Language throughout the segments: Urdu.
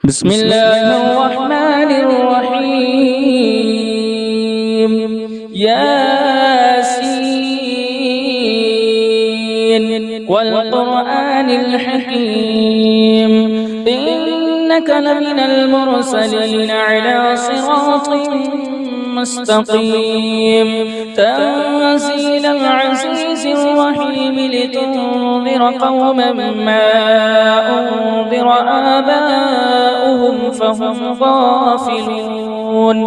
بسم الله الرحمن الرحيم. ياسين والقرآن الحكيم إنك لمن المرسلين على صراط مستقيم تنزيل العزيز الرحيم لتنذر قوما ما أنذر آباؤهم فهم غافلون.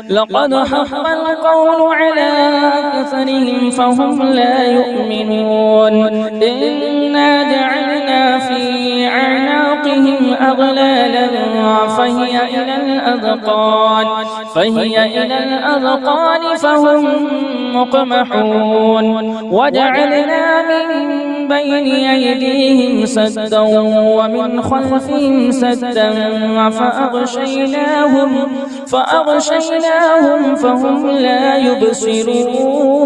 لقد حق القول على أكثرهم فهم لا يؤمنون. إنا جعلنا في أعناقهم أغلالا فهي إلى الأذقان فهم مقمحون. وجعلنا من بين أيديهم سدا ومن خلفهم سدا فأغشيناهم فهم لا يبصرون.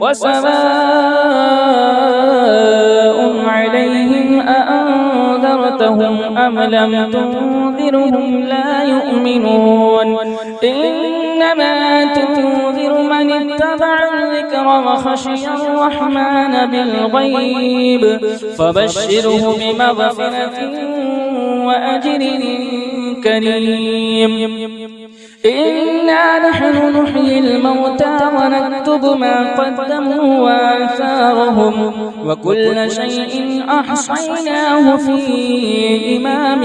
وسواء عليهم أأنذرتهم أم لم تنذرهم لا يؤمنون. إنما تنذر من اتبع الذكر وخشي الرحمن بالغيب فبشره بمغفرة وأجر كريم. إنا نحن نحيي الموتى ونكتب ما قدموا وآثارهم وكل شيء أحصيناه في إمام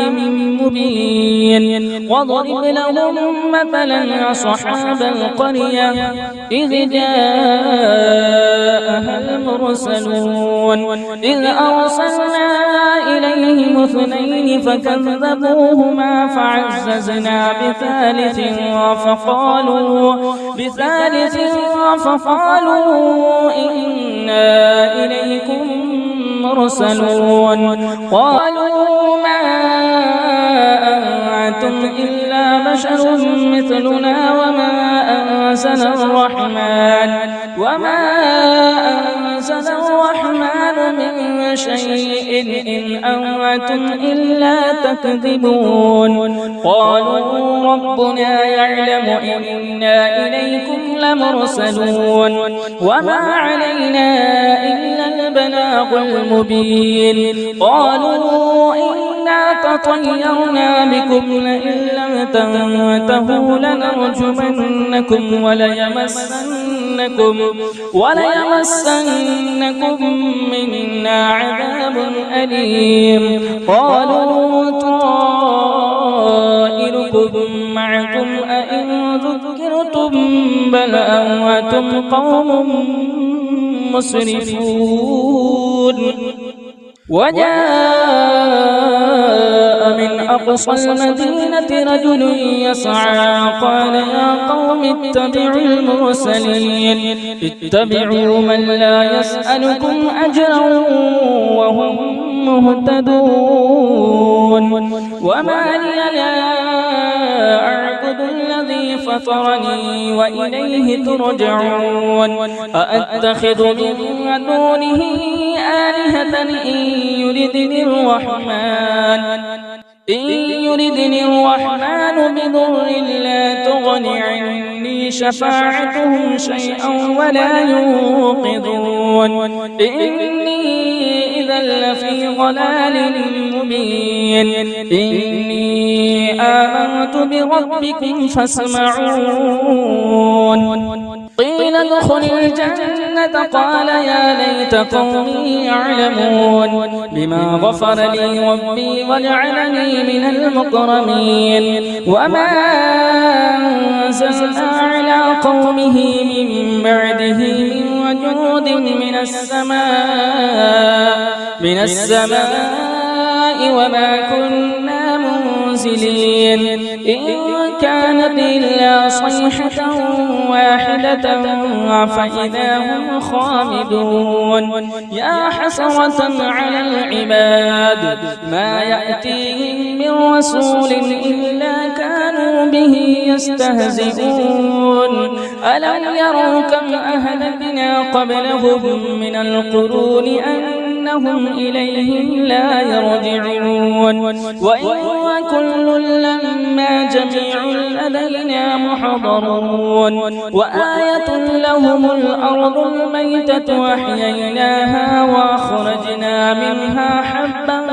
مبين. واضرب لهم مثلا أصحاب القرية إذ جاءها المرسلون إذ أرسلنا إليهم اثنين فكذبوهما فعززنا بثالث فقالوا إنا إليكم مرسلون. قالوا ما أنتم إلا بشر مثلنا وما أنزل الرحمن من شيء إن أنتم إلا تكذبون. قالوا ربنا يعلم إنا إليكم لمرسلون وما علينا إلا البلاغ المبين. قالوا إنا تطيرنا بكم لئن لم تنتهوا لنرجمنكم وليمسنكم منا عذاب أليم. قالوا طائركم معكم أئن ذكرتم بل أنتم قوم مسرفون. وجاء من أقصى المدينة رجل يسعى قال يا قوم اتبعوا المرسلين اتبعوا من لا يسألكم أجرا وهم مهتدون. وما لي لا أعبد الذي فطرني وإليه ترجعون. أأتخذ من دونه آلهة إن يردني الرحمن بضر لا تغن عني شفاعتهم شيئا ولا ينقذون. إني إذا لفي ضلال مبين. إني آمنت بربكم فاسمعون. قيل ادخل الجنة قال يا ليت قومي يعلمون بما غفر لي ربي وجعلني من المكرمين. وما أنزلنا على قومه من بعده من وجود من السماء وما كنا منزلين. إن كانت إلا صيحة واحدة فإذا هم خامدون. يا حسرة على العباد ما يأتيهم من رسول إلا كانوا به يستهزئون. ألم يروا كم أهلكنا قبلهم من القرون إنهم إليهم لا يرجعون وإن كل لما جميع لدينا محضرون وآية لهم الأرض الميتة وأحييناها وأخرجنا منها حبا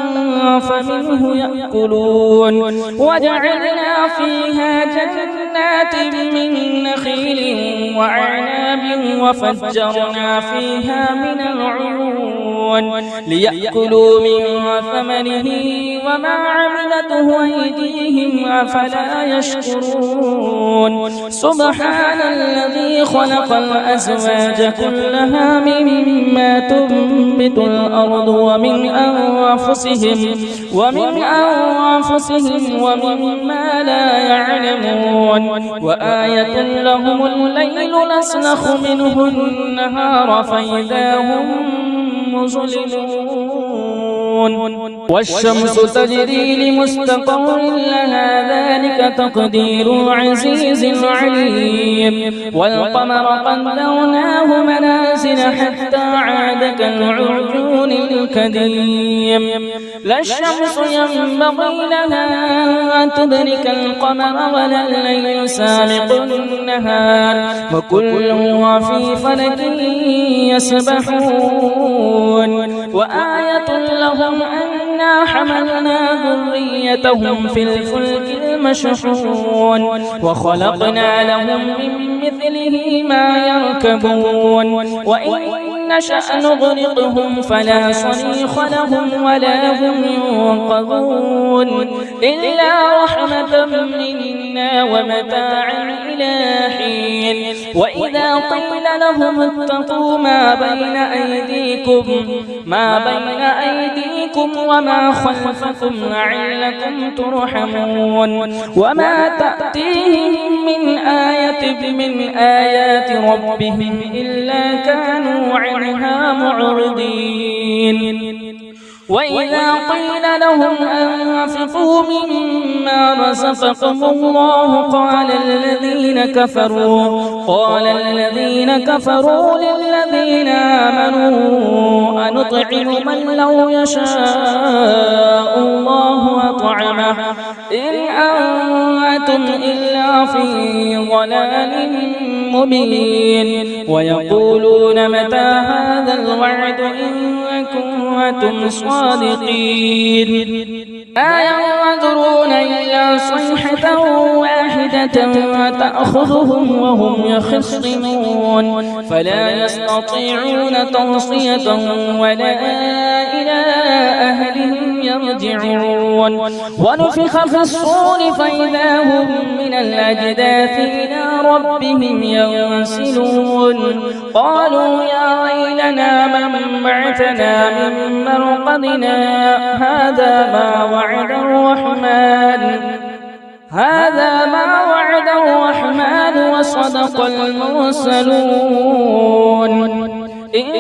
فمنه يأكلون وجعلنا فيها جنات من نخيل وأعناب وفجرنا فيها من العيون ليأكلوا من ثمره وما عملته أيديهم أفلا يشكرون سبحان الذي خلق الأزواج كلها مما تنبت الأرض ومن أنفسهم ومما لا يعلمون وآية لهم الليل نسلخ منه النهار فإذا هم مظلمون والشمس تجري لمستقر لها ذلك تقدير العزيز العليم والقمر قدرناه منازل حتى عاد كالعرجون القديم لا الشمس ينبغي لها أن تدرك القمر ولا الليل سابق النهار وكل في فلك يسبحون وآية لهم أنا حملنا ذريتهم في الفلك المشحون وخلقنا لهم من مثله ما يركبون وإن نشأ نغرقهم فلا صريخ لهم ولا هم ينقذون إلا رحمة منا ومتاعا إلى حين وإذا قيل لهم اتقوا ما بين أيديكم وما خلفكم لعلكم ترحمون وما تأتيهم من آية من آيات ربهم إلا كانوا عنها معرضين وإذا قيل لهم أنفقوا مما رزقكم الله قال الذين كفروا للذين آمنوا أنطعم من لو يشاء الله أطعمه إن أنتم إلا في ضلال مبين ويقولون متى هذا الوعد إن كنتم صادقين ما ينظرون إلا صيحة واحدة تأخذهم وهم يخصمون فلا يستطيعون توصية ولا إلى أهلهم يرجعون ونفخ في الصور فإذا هم من الأجداث إلى ربهم ينسلون قالوا يا ويلنا من بعثنا من مرقدنا هذا ما وعد الرحمن وصدق المرسلون إن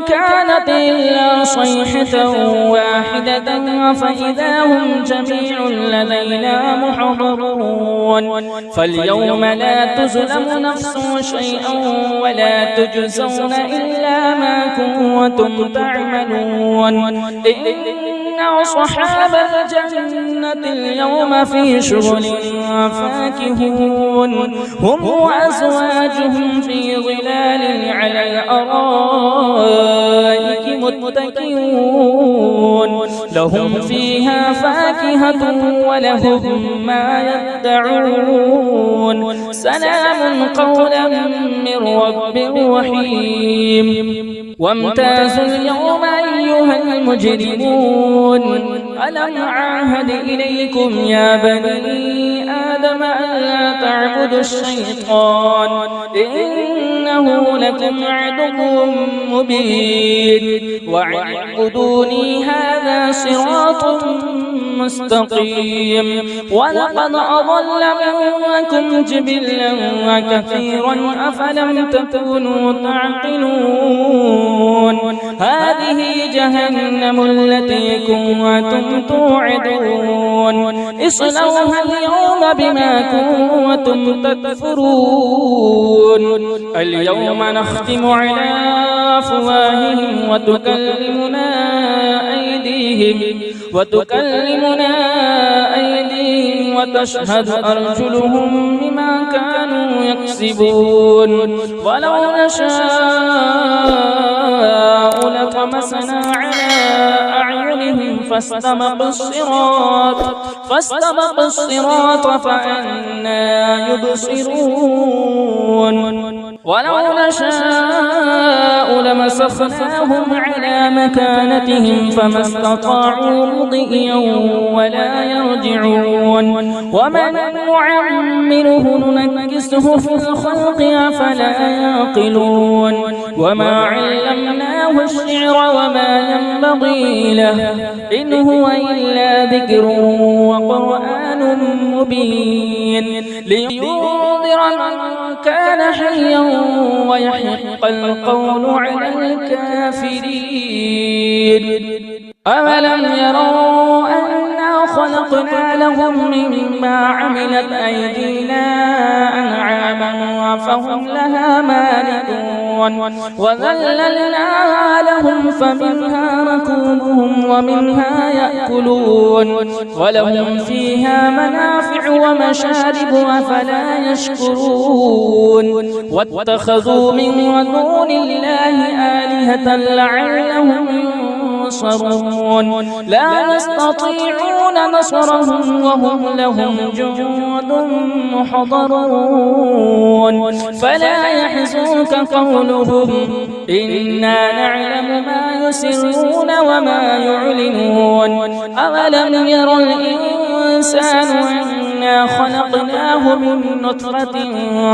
كانت إلا صيحة واحدة فإذا هم جميع لدينا محضرون فاليوم لا تظلم نفس شيئا ولا تجزون إلا ما كنتم تعملون إن أصحاب الجنة اليوم في شغل فاكهون هم وأزواجهم في ظلال على الأرائك متكئون لهم فيها فاكهة ولهم ما يدعون سلام قولا من رب رحيم وامتازوا اليوم أيها المجرمون ألم أعهد إليكم يا بني آدم ألا تعبدوا الشيطان إنه لكم عدو مبين واعبدوني هذا صراط مستقيم ولقد أضل منكم جبلا وكثيرا أفلم تكونوا تعقلون هذه جهنم التي كنتم توعدون اصلوها اليوم بما كنتم تكفرون اليوم نختم على أفواههم وتكلمنا أيديهم وتشهد أرجلهم بما كانوا يكسبون ولو نشاء لطمسنا على أعينهم فاستبقوا الصراط فأنى يبصرون ولو نشاء لمسخناهم على مكانتهم فما استطاعوا مضيا ولا يرجعون ومن نعمره ننكسه في الخلق أفلا يعقلون وما علمناه الشعر وما ينبغي له إن هو إلا ذكر وقرآن مبين لينذر من كان حيا ويحق القول على الكافرين أولم يروا أنا خلقنا لهم مما عملت أيدينا أنعاما فهم لها مالكون وذللناها لهم فمنها ركوبهم ومنها يأكلون ولهم فيها منافع ومشارب أفلا يشكرون واتخذوا من دون الله آلهة لعلهم ينصرون لا يستطيعون نصرهم وهم لهم جند محضرون فلا يحزنك قولهم إنا نعلم ما يسرون وما يعلنون أولم ير الإنسان أنا خلقناه من نطفة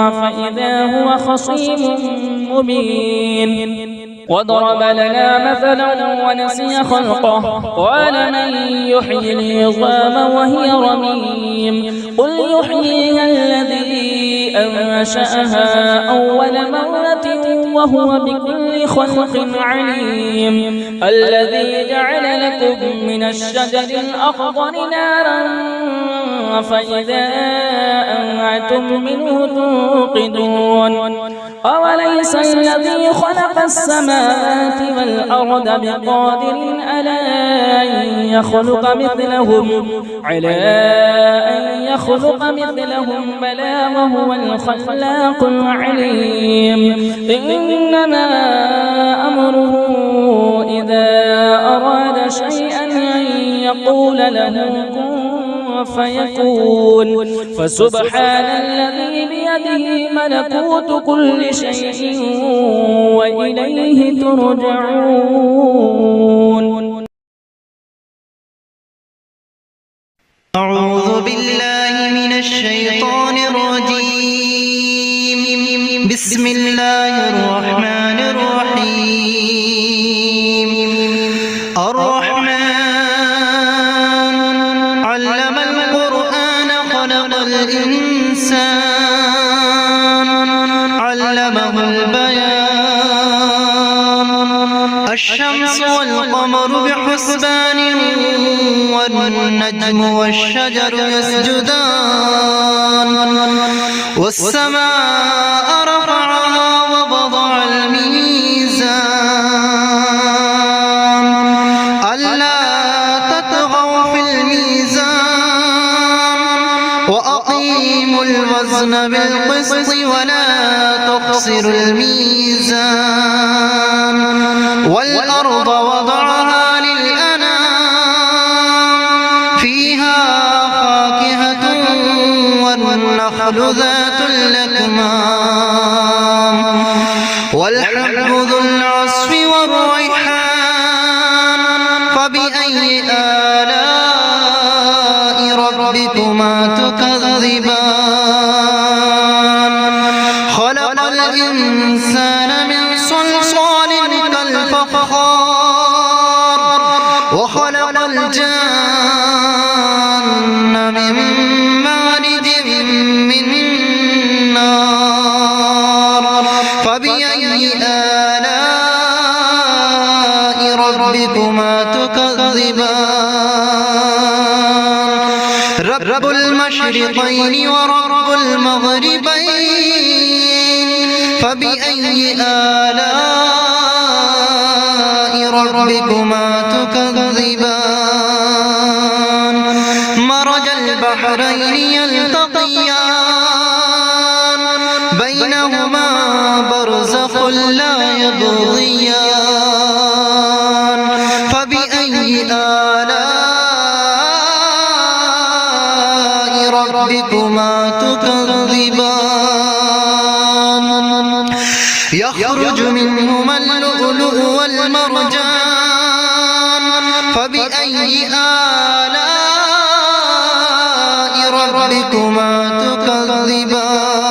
فإذا هو خصيم مبين وضرب لنا مثلا ونسي خلقه قال من يحيي العظام وهي رميم قل يحييها الذي أنشأها أول مرة وهو بكل خلق عليم الذي جعل لكم من الشجر الأخضر نارا فإذا أنتم منه توقدون أوليس الذي خلق السماوات والأرض بقادر على أن يخلق مثلهم بلى وهو الخلاق العليم إنما أمره إذا أراد شيئا أن يقول له كن فيكون فسبحان الذي بيده ملكوت كل شيء وإليه ترجعون أعوذ بالله من الشيطان الرجيم بسم الله الرحمن الرحيم الرحمن علم القرآن خلق الإنسان علمه البيان الشمس والقمر بحسبان والنجم والشجر يسجدان والسماء رفعها ووضع الميزان ألا تطغوا في الميزان وأقيموا الوزن بالقسط ولا تخسروا الميزان والأرض وضعها والنخل ذات الأكمام والحب ذو العصف والريحان فبأي آلاء ربكما تكذبان خلق الإنسان من صلصال كالفخار وخلق الجان رب المشرقين ورب المغربين فبأي آلاء ربكما تكذبان مرج البحرين يلتقيان بينهما برزخ لا يبغيان فبأي آلاء ربكما تكذبان يخرج منهما اللؤلؤ والمرجان فبأي آلاء ربكما تكذبان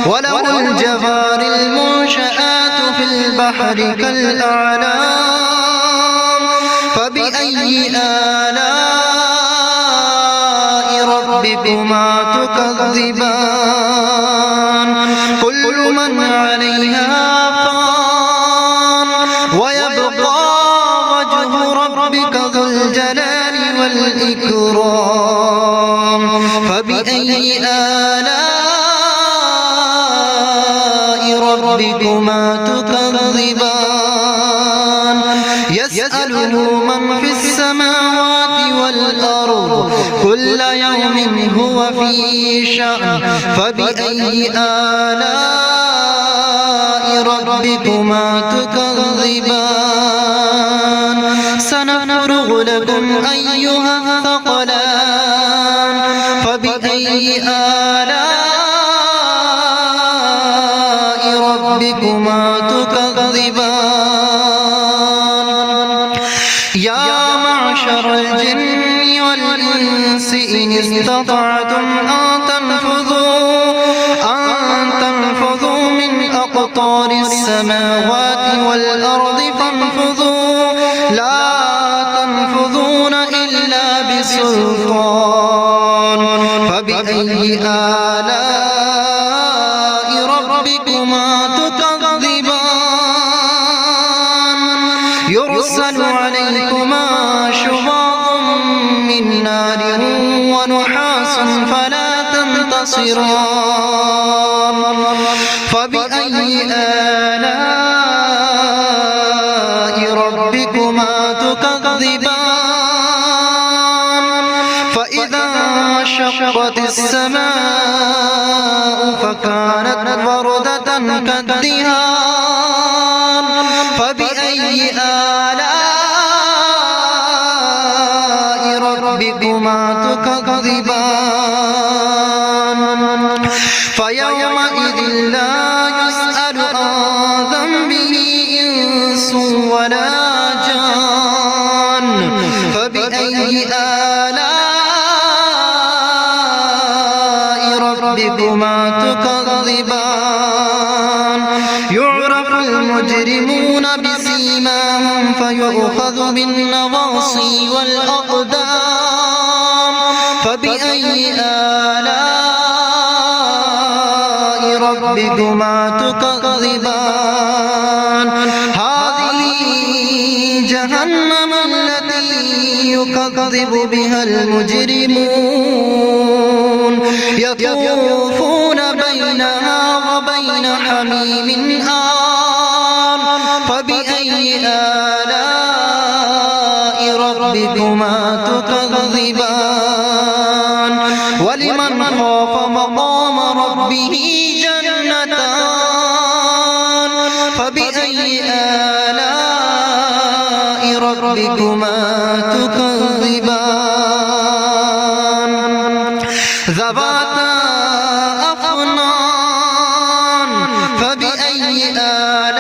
وله الجوار المنشآت في البحر كالأعلام فبأي آلاء ربكما تكذبان كل من عليها فان ويبقى وجه ربك ذو الجلال والإكرام فبأي آلاء ربكما تكذبان يسأله من في السماوات والأرض كل يوم هو في شأن فبأي آلاء ربكما تكذبان سنفرغ لكم أيها الثقلان فبأي آلاء ربكما تكذبان يا معشر الجن والإنس إن استطعتم أن تنفذوا من أقطار السماوات والأرض فانفذوا لا تنفذون إلا بسلطان فبأي آلاء ربكما تكذبان يرسل عليكما شواظ من نار ونحاس فلا تنتصران فبأي آلاء ربكما تكذبان فإذا انشقت السماء فكانت وردة كالدهان فبأي آلاء ربكما تكذبان فيومئذ لا يسأل عن ذنبه إنس ولا جان فبأي آلاء ربكما تكذبان يعرف المجرمون بسيماهم فيؤخذ بالنواصي والأقدام فبأي آلاء ربكما تكذبان هذه جهنم التي يكذب بها المجرمون يطوفون بينها وبين حميم آن فبأي آلاء ربكما تكذبان ولمن خاف مقام ربه جنتان فبأي آلاء ربكما تكذبان ذواتا أفنان فبأي آلاء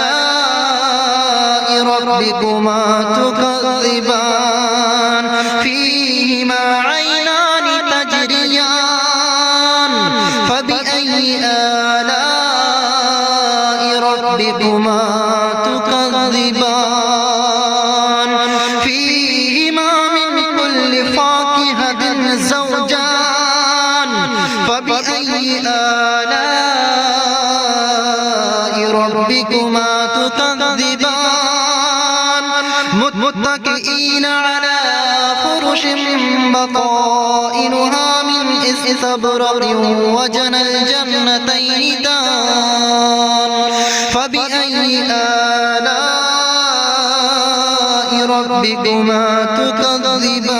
ربكما تكذبان فيهما عينان تجريان فبأي آلاء ربكما تكذبان فيهما من كل فاكهة زوجان فبأي آلاء ربكما تكذبان متكئين على فرش فرش بطائنها من استبرق وجنى الجنتين دان فبأي آلاء ربكما تكذبان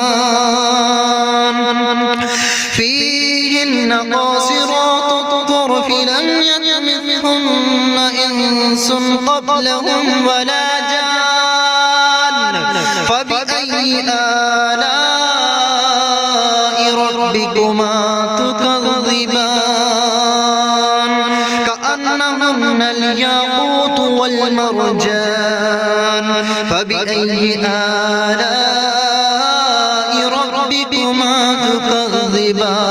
فيهن قاصرات الطرف لم يطمثهن إنس قبلهم ولا جان فبأي آلاء ربكما تكذبان كأنهن الياقوت والمرجان فبأي آلاء ربكما تكذبان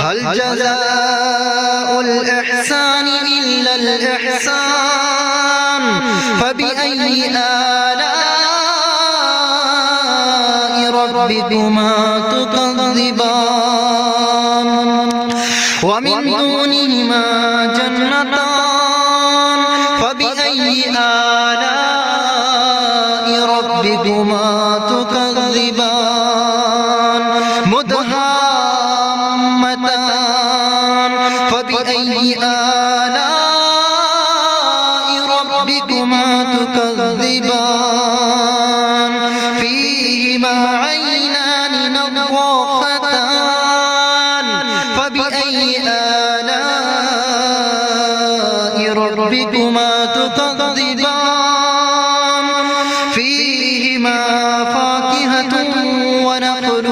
هل جزاء الإحسان إلا الإحسان فبأي آلاء ربكما تكذبان ومن دونهما جنتان فبأي آلاء ربكما تكذبان مدهامتان فبأي آلاء ربكما تكذبان فيهما عينان نضاختان فبأي آلاء ربكما تكذبان فيهما فاكهة ونخل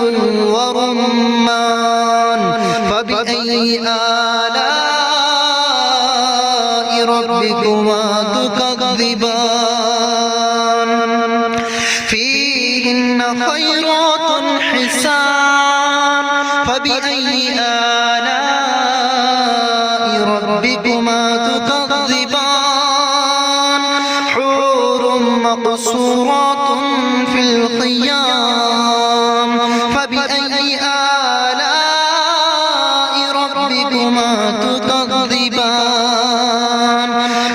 ورمان فبأي آلاء ربكما تكذبان فيهن خيرات حسان فبأي آلاء ربكما تكذبان حور مقصورات في الخيام فبأي آلاء ربكما تكذبان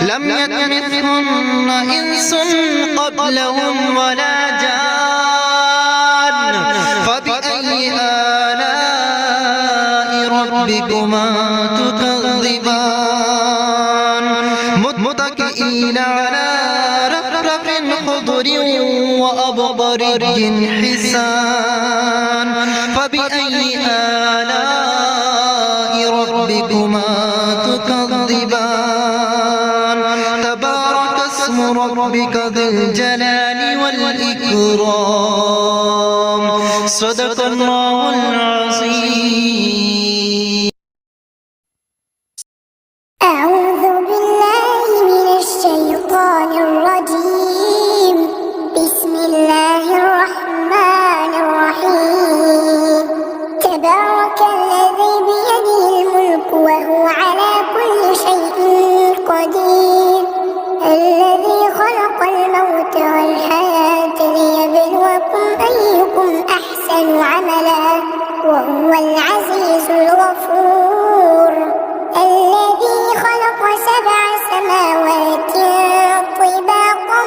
لم يطمثهن إنس قبلهم ولا جان فبأي آلاء ربكما تكذبان متكئين على رفرف خضر وأبقري حسان فبأي آلاء ربكما تكذبان تبارك اسم ربك ذي الجلال والإكرام صدق الله العظيم. أعوذ بالله من الشيطان الرجيم. بسم الله الرحمن الرحيم. تبارك الذي بيده الملك وهو على كل شيء قدير الذي خلق الموت والحياة ليبلوكم أيكم أحسن عملا وهو العزيز الغفور الذي خلق 7 سماوات طباقا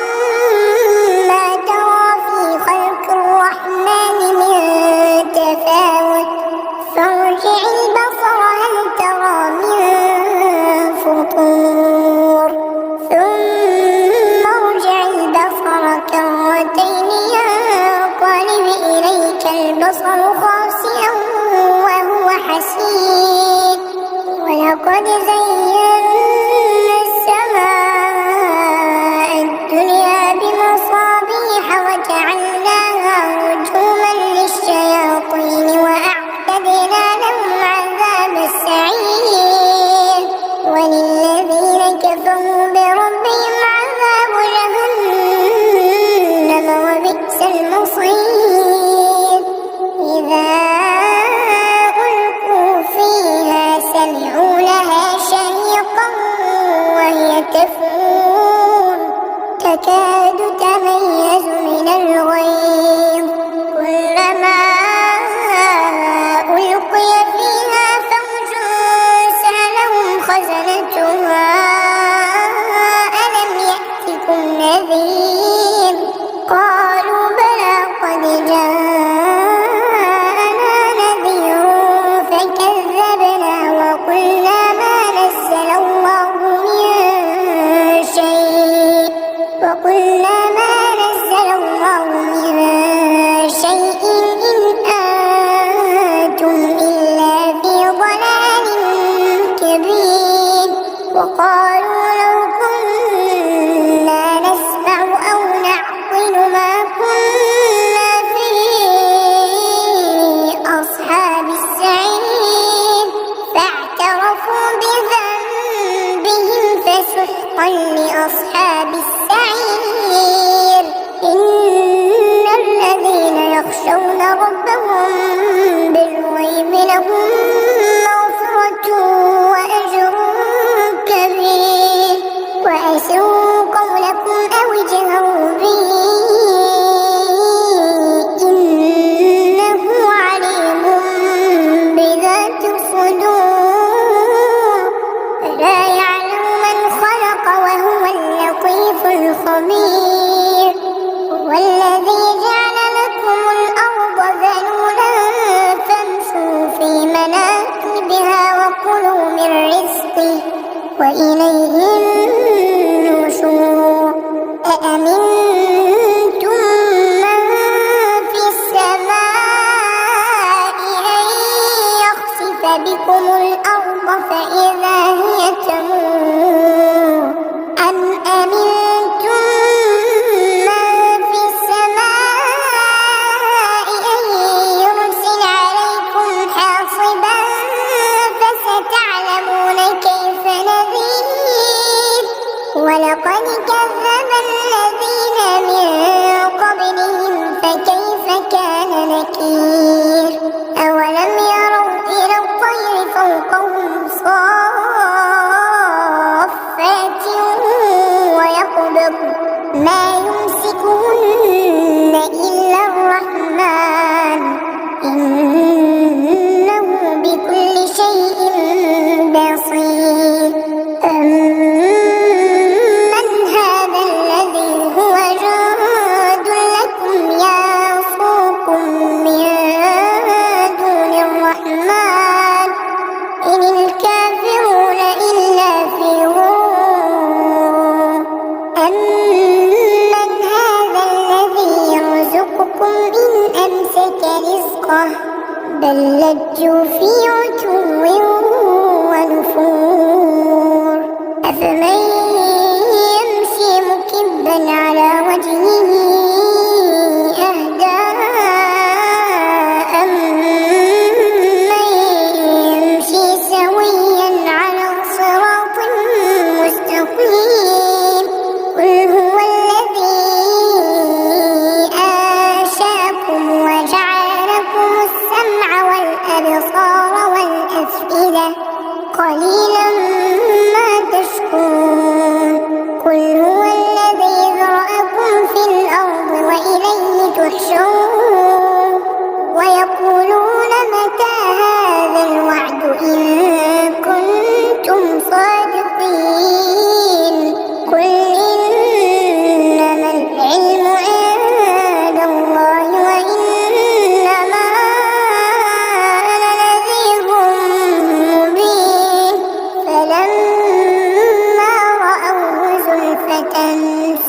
ما ترى في خلق الرحمن من تفاوت فارجع البصر هل ترى من فطور ثم ارجع البصر كرتين ينقلب إليك البصر خاسئا وهو حسير ولقد زينا السماء الدنيا بمصابيح وجعلناها رجوما للشياطين وأعتدنا لهم عذاب السعير وللذين كفروا بربهم عذاب جهنم وبئس المصير إذا ألقوا فيها سمعوا لها شهيقا وهي تفور تكاد تميز من الغيظ كلما ألقي فيها فوج سألهم خزنتها ألم يأتكم نذير قالوا بلى قد جاء نكير أولم يروا إلى الطير فوقهم صافات ويقبض ما يمسكهن إلا الرحمن إنه بكل شيء بصير أمن هذا الذي هو جند لكم يعصمكم من دون الرحمن إن الكافرون إلا في غرور أمن هذا الذي يرزقكم إن أمسك رزقه بل لجوا في عتو ونفور أفمن يمشي مكبا على وجهه أهدى أمن يمشي سويا على صراط مستقيم قل هو الذي أنشأكم وجعل لكم السمع والأبصار والأفئدة قليلا ما تشكرون قل هو الذي ذرأكم في الأرض وإليه تحشرون ويقولون متى هذا الوعد إن كنتم صادقين قل إنما العلم عند الله وإنما أنا نذير مبين فلما رأوه زلفة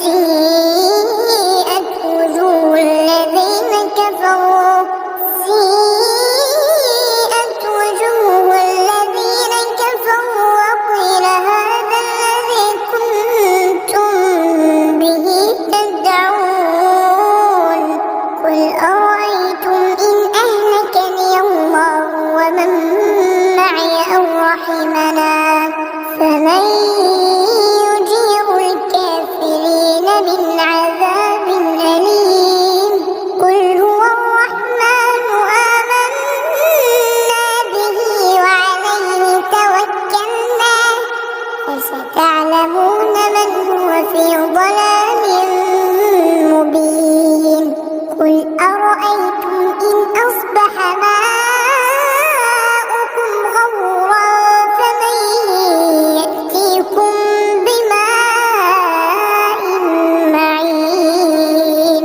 سيئت وجوه الذين كفروا وقيل هذا الذي كنتم به تدعون قل أرأيتم إن أهلكني الله ومن معي أو رحمنا فمن يجير الكافرين من عذاب أليم قل هو الرحمن آمنا به وعليه توكلنا فستعلمون من هو في ضلال مبين قل أرأيتم إن أصبح ماؤكم غورا فمن يأتيكم بماء معين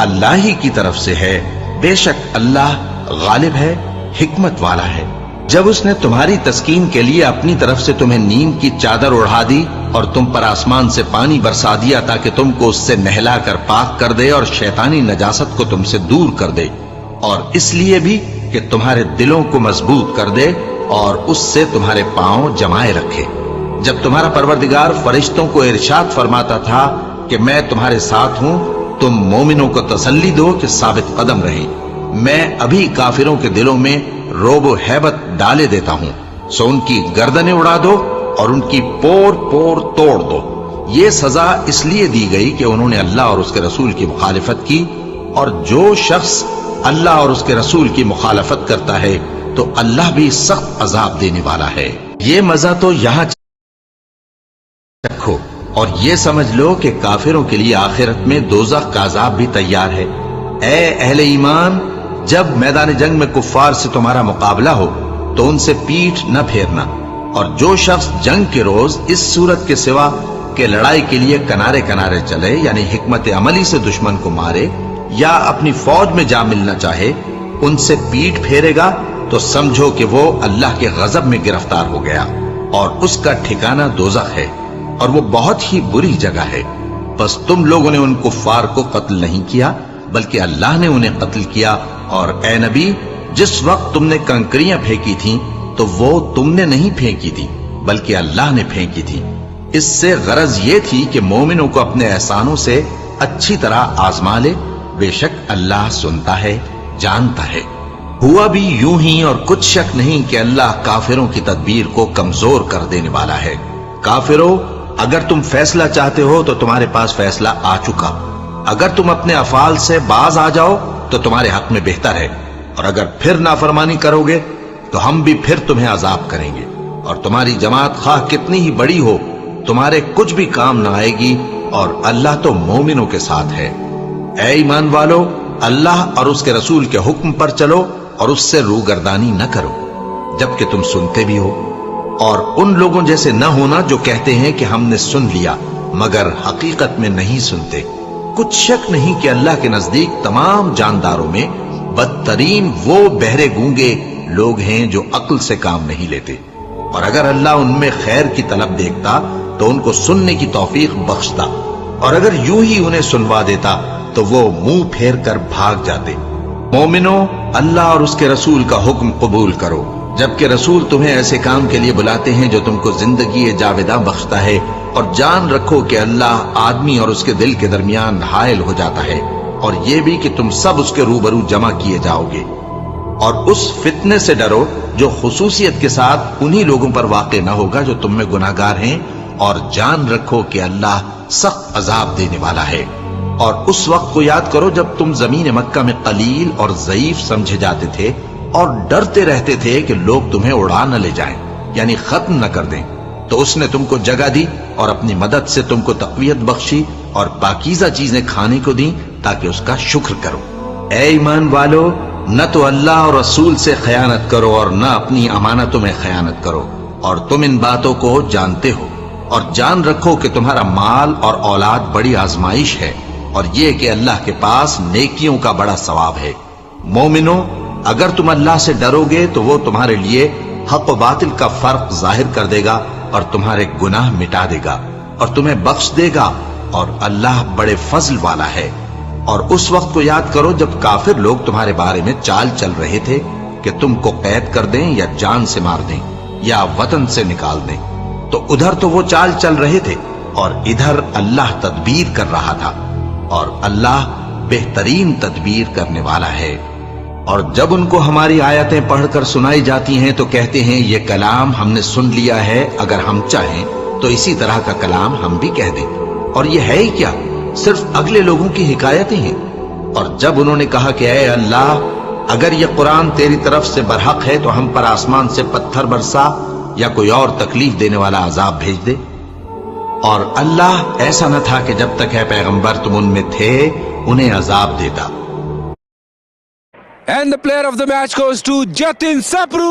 اللہ ہی کی طرف سے ہے، بے شک اللہ غالب ہے، حکمت والا ہے۔ جب اس نے تمہاری تسکین کے لیے اپنی طرف سے تمہیں نیند کی چادر اڑھا دی اور تم پر آسمان سے پانی برسا دیا تاکہ تم کو اس سے نہلا کر پاک کر دے اور شیطانی نجاست کو تم سے دور کر دے، اور اس لیے بھی کہ تمہارے دلوں کو مضبوط کر دے اور اس سے تمہارے پاؤں جمائے رکھے۔ جب تمہارا پروردگار فرشتوں کو ارشاد فرماتا تھا کہ میں تمہارے ساتھ ہوں، تم مومنوں کو تسلی دو کہ ثابت قدم رہیں، میں ابھی کافروں کے دلوں میں روب و ہیبت ڈالے دیتا ہوں، سو ان کی گردنیں اڑا دو اور ان کی پور پور توڑ دو۔ یہ سزا اس لیے دی گئی کہ انہوں نے اللہ اور اس کے رسول کی مخالفت کی، اور جو شخص اللہ اور اس کے رسول کی مخالفت کرتا ہے تو اللہ بھی سخت عذاب دینے والا ہے۔ یہ مزہ تو یہاں چکھو اور یہ سمجھ لو کہ کافروں کے لیے آخرت میں دوزخ کا عذاب بھی تیار ہے۔ اے اہل ایمان، جب میدان جنگ میں کفار سے تمہارا مقابلہ ہو تو ان سے پیٹھ نہ پھیرنا، اور جو شخص جنگ کے روز اس صورت کے سوا کہ لڑائی کے لیے کنارے کنارے چلے، یعنی حکمت عملی سے دشمن کو مارے یا اپنی فوج میں جا ملنا چاہے، ان سے پیٹھ پھیرے گا تو سمجھو کہ وہ اللہ کے غضب میں گرفتار ہو گیا، اور اس کا ٹھکانہ دوزخ ہے، اور وہ بہت ہی بری جگہ ہے۔ بس تم لوگوں نے ان کفار کو قتل نہیں کیا بلکہ اللہ نے انہیں قتل کیا، اور اے نبی، جس وقت تم نے کنکریاں پھینکی تھیں تو وہ تم نے نہیں پھینکی تھی بلکہ اللہ نے پھینکی تھی۔ اس سے غرض یہ تھی کہ مومنوں کو اپنے احسانوں سے اچھی طرح آزما لے، بے شک اللہ سنتا ہے، جانتا ہے۔ ہوا بھی یوں ہی، اور کچھ شک نہیں کہ اللہ کافروں کی تدبیر کو کمزور کر دینے والا ہے۔ کافروں، اگر تم فیصلہ چاہتے ہو تو تمہارے پاس فیصلہ آ چکا، اگر تم اپنے افعال سے باز آ جاؤ تو تمہارے حق میں بہتر ہے، اور اگر پھر نافرمانی کرو گے تو ہم بھی پھر تمہیں عذاب کریں گے، اور تمہاری جماعت خواہ کتنی ہی بڑی ہو تمہارے کچھ بھی کام نہ آئے گی، اور اللہ تو مومنوں کے ساتھ ہے۔ اے ایمان والو، اللہ اور اس کے رسول کے حکم پر چلو اور اس سے روگردانی نہ کرو جبکہ تم سنتے بھی ہو، اور ان لوگوں جیسے نہ ہونا جو کہتے ہیں کہ ہم نے سن لیا مگر حقیقت میں نہیں سنتے۔ کچھ شک نہیں کہ اللہ کے نزدیک تمام جانداروں میں بدترین وہ بہرے گونگے لوگ ہیں جو عقل سے کام نہیں لیتے، اور اگر اللہ ان میں خیر کی طلب دیکھتا تو ان کو سننے کی توفیق بخشتا، اور اگر یوں ہی انہیں سنوا دیتا تو وہ منہ پھیر کر بھاگ جاتے۔ مومنو، اللہ اور اس کے رسول کا حکم قبول کرو، جبکہ رسول تمہیں ایسے کام کے لیے بلاتے ہیں جو تم کو زندگی جاوداں بخشتا ہے، اور جان رکھو کہ اللہ آدمی اور اس کے دل کے درمیان حائل ہو جاتا ہے، اور یہ بھی کہ تم سب اس کے روبرو جمع کیے جاؤ گے۔ اور اس فتنے سے ڈرو جو خصوصیت کے ساتھ انہی لوگوں پر واقع نہ ہوگا جو تم میں گناہ گار ہیں، اور جان رکھو کہ اللہ سخت عذاب دینے والا ہے۔ اور اس وقت کو یاد کرو جب تم زمین مکہ میں قلیل اور ضعیف سمجھے جاتے تھے اور ڈرتے رہتے تھے کہ لوگ تمہیں اڑا نہ لے جائیں، یعنی ختم نہ کر دیں، تو اس نے تم کو جگہ دی اور اپنی مدد سے تم کو تقویت بخشی اور پاکیزہ چیزیں کھانے کو دیں تاکہ اس کا شکر کرو۔ اے ایمان والو، نہ تو اللہ اور رسول سے خیانت کرو اور نہ اپنی امانتوں میں خیانت کرو، اور تم ان باتوں کو جانتے ہو، اور جان رکھو کہ تمہارا مال اور اولاد بڑی آزمائش ہے، اور یہ کہ اللہ کے پاس نیکیوں کا بڑا ثواب ہے۔ مومنو، اگر تم اللہ سے ڈرو گے تو وہ تمہارے لیے حق و باطل کا فرق ظاہر کر دے گا اور تمہارے گناہ مٹا دے گا اور تمہیں بخش دے گا، اور اللہ بڑے فضل والا ہے۔ اور اس وقت کو یاد کرو جب کافر لوگ تمہارے بارے میں چال چل رہے تھے کہ تم کو قید کر دیں یا جان سے مار دیں یا وطن سے نکال دیں، تو ادھر تو وہ چال چل رہے تھے اور ادھر اللہ تدبیر کر رہا تھا، اور اللہ بہترین تدبیر کرنے والا ہے۔ اور جب ان کو ہماری آیتیں پڑھ کر سنائی جاتی ہیں تو کہتے ہیں یہ کلام ہم نے سن لیا ہے، اگر ہم چاہیں تو اسی طرح کا کلام ہم بھی کہہ دیں، اور یہ ہے ہی کیا، صرف اگلے لوگوں کی حکایتیں ہیں۔ اور جب انہوں نے کہا کہ اے اللہ، اگر یہ قرآن تیری طرف سے برحق ہے تو ہم پر آسمان سے پتھر برسا یا کوئی اور تکلیف دینے والا عذاب بھیج دے، اور اللہ ایسا نہ تھا کہ جب تک ہے پیغمبر تم ان میں تھے انہیں عذاب دیتا۔ And the player of the match goes to Jatin Sapru.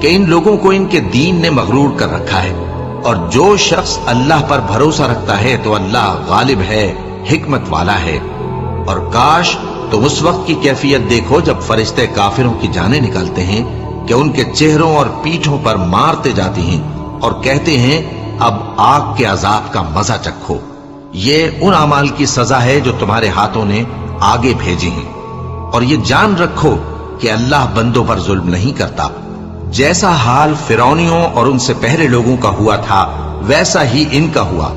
کہ ان لوگوں کو ان کے دین نے مغرور کر رکھا ہے، اور جو شخص اللہ پر بھروسہ رکھتا ہے تو اللہ غالب ہے، حکمت والا ہے۔ اور کاش تم اس وقت کی کیفیت دیکھو جب فرشتے کافروں کی جانیں نکالتے ہیں کہ ان کے چہروں اور پیٹھوں پر مارتے جاتے ہیں اور کہتے ہیں اب آگ کے عذاب کا مزہ چکھو۔ یہ ان اعمال کی سزا ہے جو تمہارے ہاتھوں نے آگے بھیجی ہیں، اور یہ جان رکھو کہ اللہ بندوں پر ظلم نہیں کرتا۔ جیسا حال فرعونیوں اور ان سے پہلے لوگوں کا ہوا تھا ویسا ہی ان کا ہوا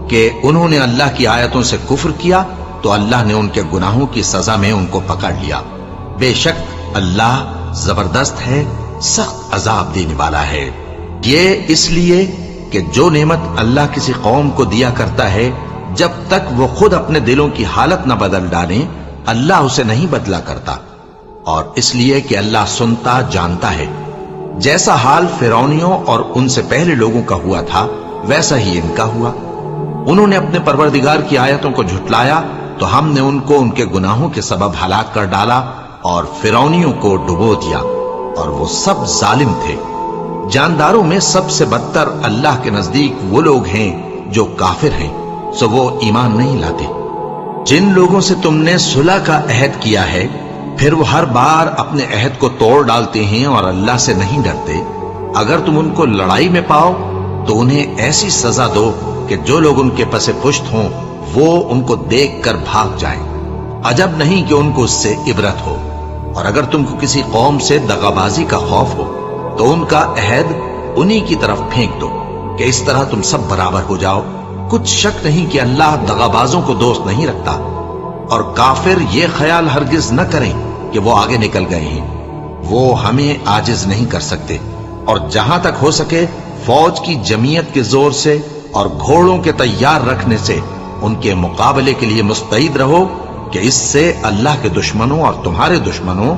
کہ انہوں نے اللہ کی آیتوں سے کفر کیا تو اللہ نے ان کے گناہوں کی سزا میں ان کو پکڑ لیا۔ بے شک اللہ زبردست ہے، سخت عذاب دینے والا ہے۔ یہ اس لیے کہ جو نعمت اللہ کسی قوم کو دیا کرتا ہے جب تک وہ خود اپنے دلوں کی حالت نہ بدل ڈالیں اللہ اسے نہیں بدلا کرتا، اور اس لیے کہ اللہ سنتا جانتا ہے۔ جیسا حال فرعونیوں اور ان سے پہلے لوگوں کا ہوا تھا ویسا ہی ان کا ہوا۔ انہوں نے اپنے پروردگار کی آیتوں کو جھٹلایا تو ہم نے ان کو ان کے گناہوں کے سبب ہلاک کر ڈالا اور فرعونیوں کو ڈبو دیا، اور وہ سب ظالم تھے۔ جانداروں میں سب سے بدتر اللہ کے نزدیک وہ لوگ ہیں جو کافر ہیں، سو وہ ایمان نہیں لاتے۔ جن لوگوں سے تم نے صلح کا عہد کیا ہے پھر وہ ہر بار اپنے عہد کو توڑ ڈالتے ہیں اور اللہ سے نہیں ڈرتے، اگر تم ان کو لڑائی میں پاؤ تو انہیں ایسی سزا دو کہ جو لوگ ان کے پس پشت ہوں وہ ان کو دیکھ کر بھاگ جائیں۔ عجب نہیں کہ ان کو اس سے عبرت ہو۔ اور اگر تم کو کسی قوم سے دغابازی کا خوف ہو تو ان کا عہد انہی کی طرف پھینک دو کہ اس طرح تم سب برابر ہو جاؤ۔ کچھ شک نہیں کہ اللہ دغابازوں کو دوست نہیں رکھتا، اور کافر یہ خیال ہرگز نہ کریں کہ وہ آگے نکل گئے ہیں، وہ ہمیں عاجز نہیں کر سکتے۔ اور جہاں تک ہو سکے فوج کی جمعیت کے زور سے اور گھوڑوں کے تیار رکھنے سے ان کے مقابلے کے لیے مستعد رہو کہ اس سے اللہ کے دشمنوں اور تمہارے دشمنوں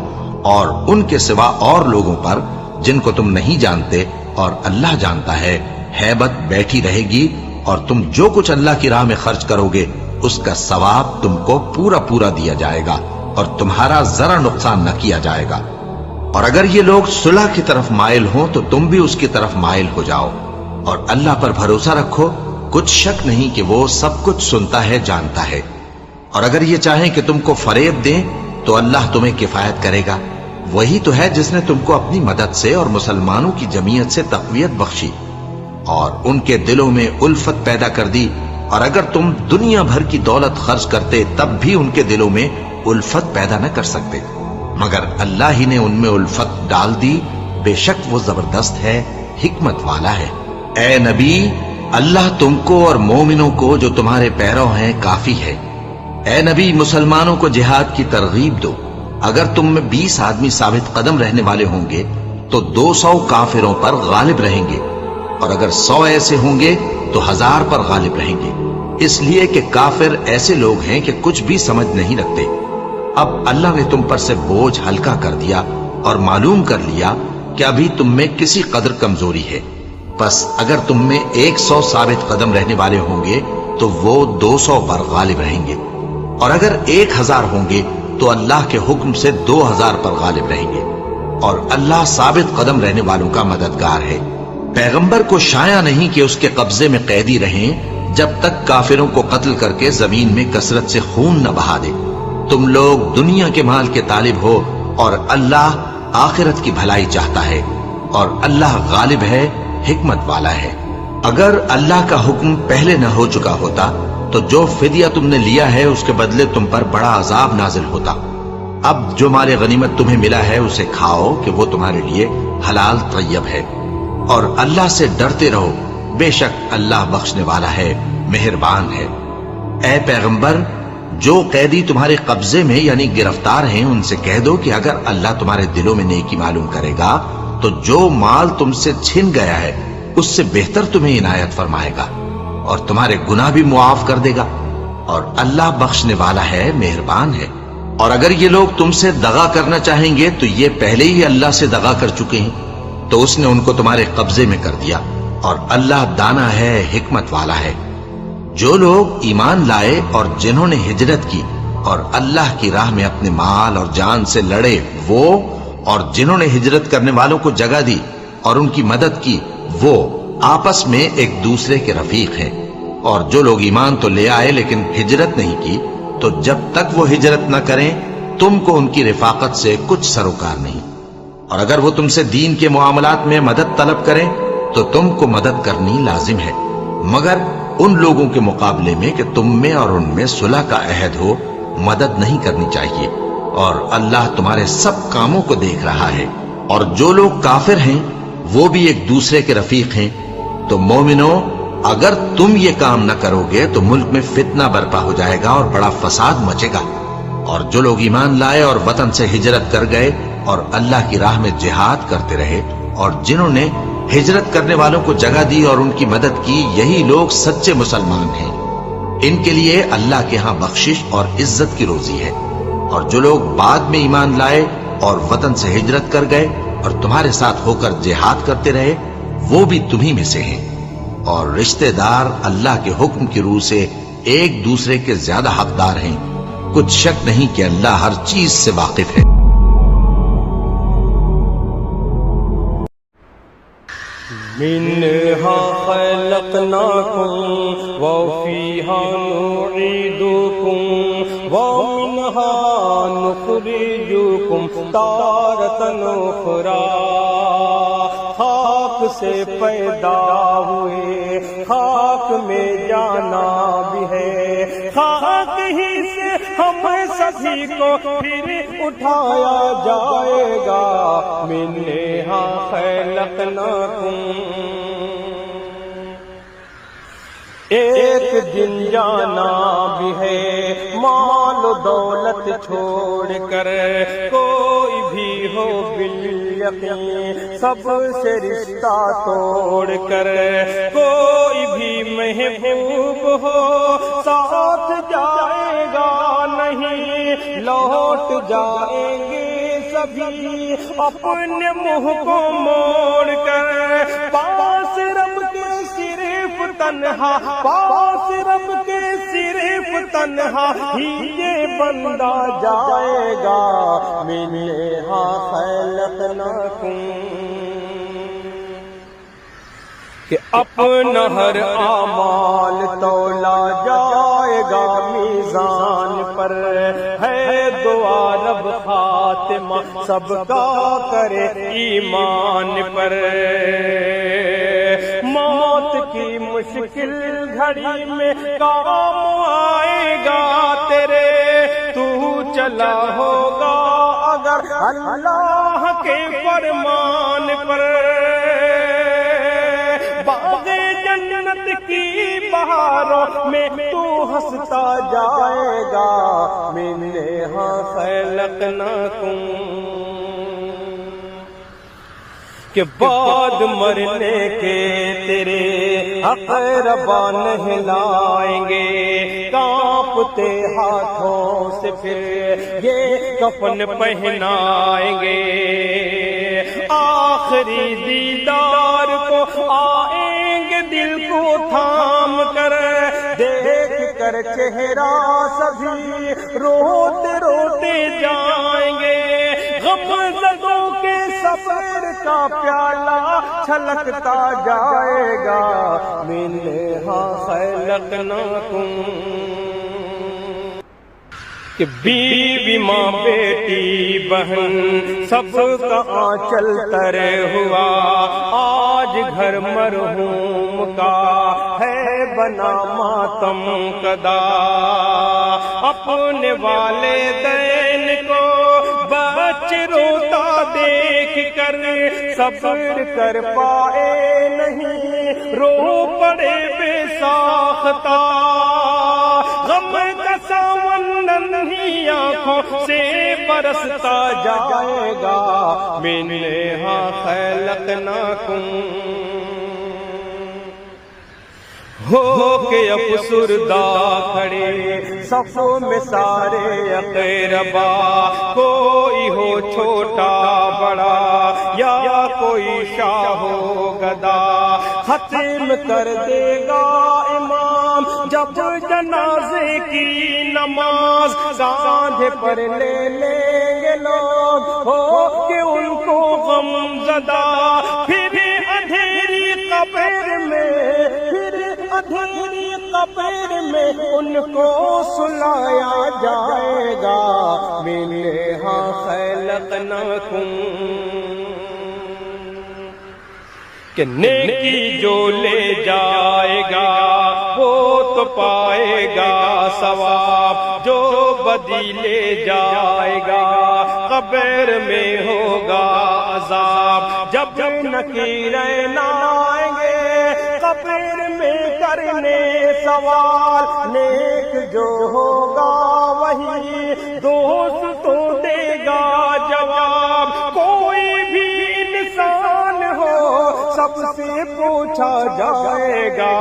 اور ان کے سوا اور لوگوں پر جن کو تم نہیں جانتے اور اللہ جانتا ہے ہیبت بیٹھی رہے گی، اور تم جو کچھ اللہ کی راہ میں خرچ کرو گے اس کا ثواب تم کو پورا پورا دیا جائے گا اور تمہارا ذرا نقصان نہ کیا جائے گا۔ اور اگر یہ لوگ صلح کی طرف مائل ہوں تو تم بھی اس کی طرف مائل ہو جاؤ، اور اللہ پر بھروسہ رکھو، کچھ شک نہیں کہ وہ سب کچھ سنتا ہے جانتا ہے۔ اور اگر یہ چاہیں کہ تم کو فریب دیں تو اللہ تمہیں کفایت کرے گا، وہی تو ہے جس نے تم کو اپنی مدد سے اور مسلمانوں کی جمعیت سے تقویت بخشی اور ان کے دلوں میں الفت پیدا کر دی، اور اگر تم دنیا بھر کی دولت خرچ کرتے تب بھی ان کے دلوں میں الفت پیدا نہ کر سکتے، مگر اللہ ہی نے ان میں الفت ڈال دی۔ بے شک وہ زبردست ہے، حکمت والا ہے۔ اے نبی، اللہ تم کو اور مومنوں کو جو تمہارے پیرو ہیں کافی ہے۔ اے نبی، مسلمانوں کو جہاد کی ترغیب دو۔ اگر تم میں 20 آدمی ثابت قدم رہنے والے ہوں گے تو 200 کافروں پر غالب رہیں گے، اور اگر 100 ایسے ہوں گے تو 1000 پر غالب رہیں گے، اس لیے کہ کافر ایسے لوگ ہیں کہ کچھ بھی سمجھ نہیں رکھتے۔ اب اللہ نے تم پر سے بوجھ ہلکا کر دیا اور معلوم کر لیا کہ ابھی تم میں کسی قدر کمزوری ہے، بس اگر تم میں 100 ثابت قدم رہنے والے ہوں گے تو وہ 200 پر غالب رہیں گے، اور اگر 1000 ہوں گے تو اللہ کے حکم سے 2000 پر غالب رہیں گے، اور اللہ ثابت قدم رہنے والوں کا مددگار ہے۔ پیغمبر کو شایع نہیں کہ اس کے قبضے میں قیدی رہیں جب تک کافروں کو قتل کر کے زمین میں کثرت سے خون نہ بہا دے۔ تم لوگ دنیا کے مال کے طالب ہو اور اللہ آخرت کی بھلائی چاہتا ہے، اور اللہ غالب ہے، حکمت والا ہے۔ اگر اللہ کا حکم پہلے نہ ہو چکا ہوتا تو جو فدیہ تم نے لیا ہے اس کے بدلے تم پر بڑا عذاب نازل ہوتا۔ اب جو مال غنیمت تمہیں ملا ہے اسے کھاؤ کہ وہ تمہارے لیے حلال طیب ہے، اور اللہ سے ڈرتے رہو، بے شک اللہ بخشنے والا ہے، مہربان ہے۔ اے پیغمبر، جو قیدی تمہارے قبضے میں یعنی گرفتار ہیں ان سے کہہ دو کہ اگر اللہ تمہارے دلوں میں نیکی معلوم کرے گا تو جو مال تم سے چھن گیا ہے اس سے بہتر تمہیں عنایت فرمائے گا اور تمہارے گناہ بھی معاف کر دے گا، اور اللہ بخشنے والا ہے، مہربان ہے۔ اور اگر یہ لوگ تم سے دغا کرنا چاہیں گے تو یہ پہلے ہی اللہ سے دغا کر چکے ہیں، تو اس نے ان کو تمہارے قبضے میں کر دیا، اور اللہ دانا ہے، حکمت والا ہے۔ جو لوگ ایمان لائے اور جنہوں نے ہجرت کی اور اللہ کی راہ میں اپنے مال اور جان سے لڑے وہ، اور جنہوں نے ہجرت کرنے والوں کو جگہ دی اور ان کی مدد کی وہ آپس میں ایک دوسرے کے رفیق ہیں. اور جو لوگ ایمان تو لے آئے لیکن ہجرت نہیں کی تو جب تک وہ ہجرت نہ کریں تم کو ان کی رفاقت سے کچھ سروکار نہیں. اور اگر وہ تم سے دین کے معاملات میں مدد طلب کریں تو تم کو مدد کرنی لازم ہے، مگر ان لوگوں کے مقابلے میں کہ تم میں اور ان میں صلح کا عہد ہو مدد نہیں کرنی چاہیے. اور اللہ تمہارے سب کاموں کو دیکھ رہا ہے. اور جو لوگ کافر ہیں وہ بھی ایک دوسرے کے رفیق ہیں. تو مومنو، اگر تم یہ کام نہ کرو گے تو ملک میں فتنہ برپا ہو جائے گا اور بڑا فساد مچے گا. اور جو لوگ ایمان لائے اور وطن سے ہجرت کر گئے اور اللہ کی راہ میں جہاد کرتے رہے اور جنہوں نے ہجرت کرنے والوں کو جگہ دی اور ان کی مدد کی، یہی لوگ سچے مسلمان ہیں. ان کے لیے اللہ کے ہاں بخشش اور عزت کی روزی ہے. اور جو لوگ بعد میں ایمان لائے اور وطن سے ہجرت کر گئے اور تمہارے ساتھ ہو کر جہاد کرتے رہے وہ بھی تمہیں میں سے ہیں. اور رشتہ دار اللہ کے حکم کی روح سے ایک دوسرے کے زیادہ حقدار ہیں. کچھ شک نہیں کہ اللہ ہر چیز سے واقف ہے. منها خلقناكم وفيها نعيدكم ومنها نخرجكم تارة أخرى. خاک سے پیدا ہوئے خاک میں جانا بھی ہے، خاک ہی سے ہم سبھی کو پھر اٹھایا جائے گا. منها خلقناکم، ایک دن جانا بھی ہے مال و دولت چھوڑ کر. کوئی بھی ہو بالیقین سب سے رشتہ توڑ کر، کوئی بھی محبوب ہو ساتھ جائے گا نہیں، لوٹ جائیں گے سبھی اپنے منہ کو موڑ کر. پاس رب کے صرف تنہا، پاس رب کے صرف تنہا ہی یہ بندہ جائے گا. منها خلقناکم، کہ اپنا ہر اعمال تولا جائے گا میزان پر. ہے دعا رب خاتمہ سب کا کرے ایمان پر. موت کی مشکل گھڑی میں کام آئے گا تیرے، تو چلا ہوگا اگر اللہ کے فرمان پر. باغ جنت کی بہاروں میں تو ہنستا جائے گا. منها خلقناکم، کہ بعد مرنے کے تیرے اقربا نہلائیں گے، کانپتے ہاتھوں سے پھر یہ کفن پہنائیں گے. آخری دیدار کو آئیں گے دل کو تھام کر، دیکھ کر چہرہ سبھی روتے روتے جائیں گے. غم زدوں کے سفر کا پیالہ چھلکتا جائے گا. منها خلقناکم، کہ بیوی ماں بیٹی بہن سب کا آنچل تر ہوا. آج گھر مرحوم کا ہے بنا ماتم کدا. اپنے والدین کو بچے روتا دیکھ کر صبر کر پائے نہیں، رو پڑے بے ساختہ. غم کا ساون ننھی آنکھوں سے برستا جائے گا. منها خلقناکم، ہو کے افسردہ کھڑے صفوں میں سارے اقربا. کوئی ہو چھوٹا بڑا یا کوئی شاہ و گدا، ختم کر دے گا امام جب جنازے کی نماز. کاندھے پر لے لیں گے لوگ ہو کہ ان کو غم زدہ، پھر قبر میں، پھر اندھیری قبر میں ان کو سلایا جائے گا، منہا خلقناکم، کہ نیکی جو لے جائے گا وہ تو پائے گا ثواب، جو بدی لے جائے گا قبر میں ہوگا عذاب۔ جب نکیرین آئیں گے قبر میں کرنے سوال، نیک جو ہوگا وہی دوستوں دے گا جواب۔ کوئی بھی انسان ہو سب سے پوچھا جائے گا،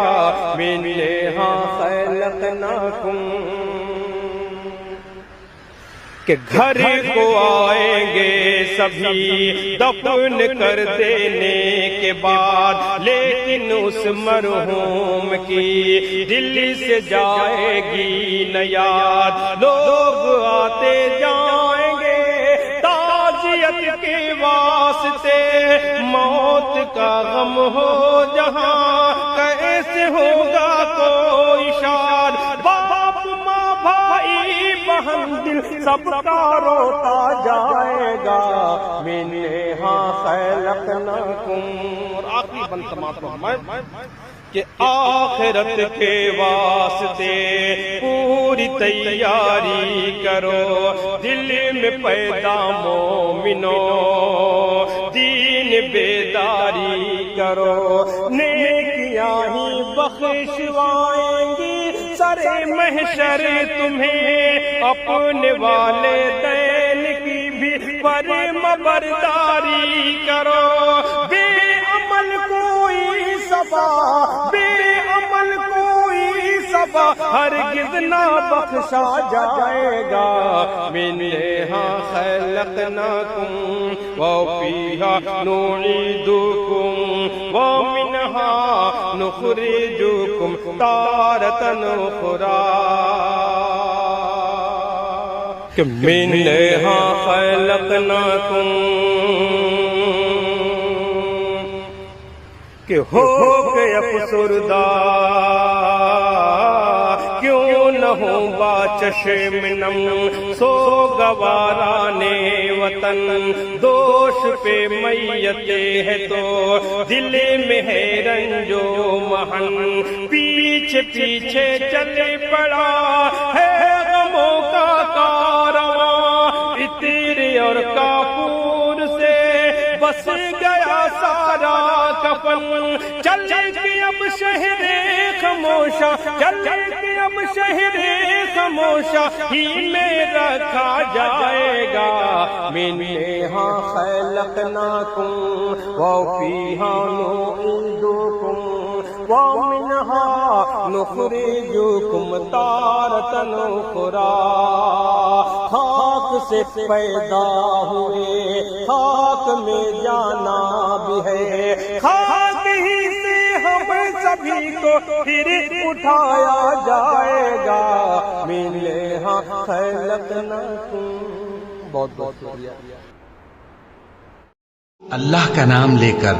منہا خلقناکم، کہ گھر کو آئیں گے سبھی دفن کر دینے کے بعد، لیکن اس مرحوم کی دل سے جائے گی نہ یاد۔ لوگ آتے جائیں گے تعزیت کے واسطے، موت کا غم ہو جہاں کیسے ہوگا کوئی شاد، باپ ماں بھائی بہن دل سب کا روتا جائے گا، منہا خلقناکم۔ اور آخری بند سماعت فرمائیں کہ آخرت کے واسطے پوری تیاری کرو، دل میں پیدا مومنو دین بیداری کرو، نیکیاں ہی بخشوائیں گی سر محشر تمہیں، اپنے والدین کی بھی فرمانبرداری کرو، بے عمل کوئی صبا، بے عمل کوئی صبا ہرگز نہ بخشا جائے گا، منہا خلقناکم وفیہا نعیدکم ومنہا نخرجکم تارۃ اخری، کہ منہا خلقناکم، کہ ہو کے افسردہ کیوں نہ ہو با چشم نم، سو گوارانے وطن دوش پہ میت ہے تو دل میں ہے رنج و محن، پیچھے پیچھے چلے پڑا ہے غموں کا کارواں، عطر اور کافور سے بس گیا سارا کفن، چلے کہ اب شہر خاموشہ، چلے کہ اب شہر خاموشہ ہی میں رکھا جائے گا، منہا خلقناکم وفیہا نعیدکم ومنہا نخرجکم تارۃ اخری، خاک سے پیدا ہوئے خاک میں جانا بھی ہے، خاک ہی سے ہم سبھی کو پھر اٹھایا جائے گا، منہا خلقناکم۔ بہت بہت شکریہ۔ اللہ کا نام لے کر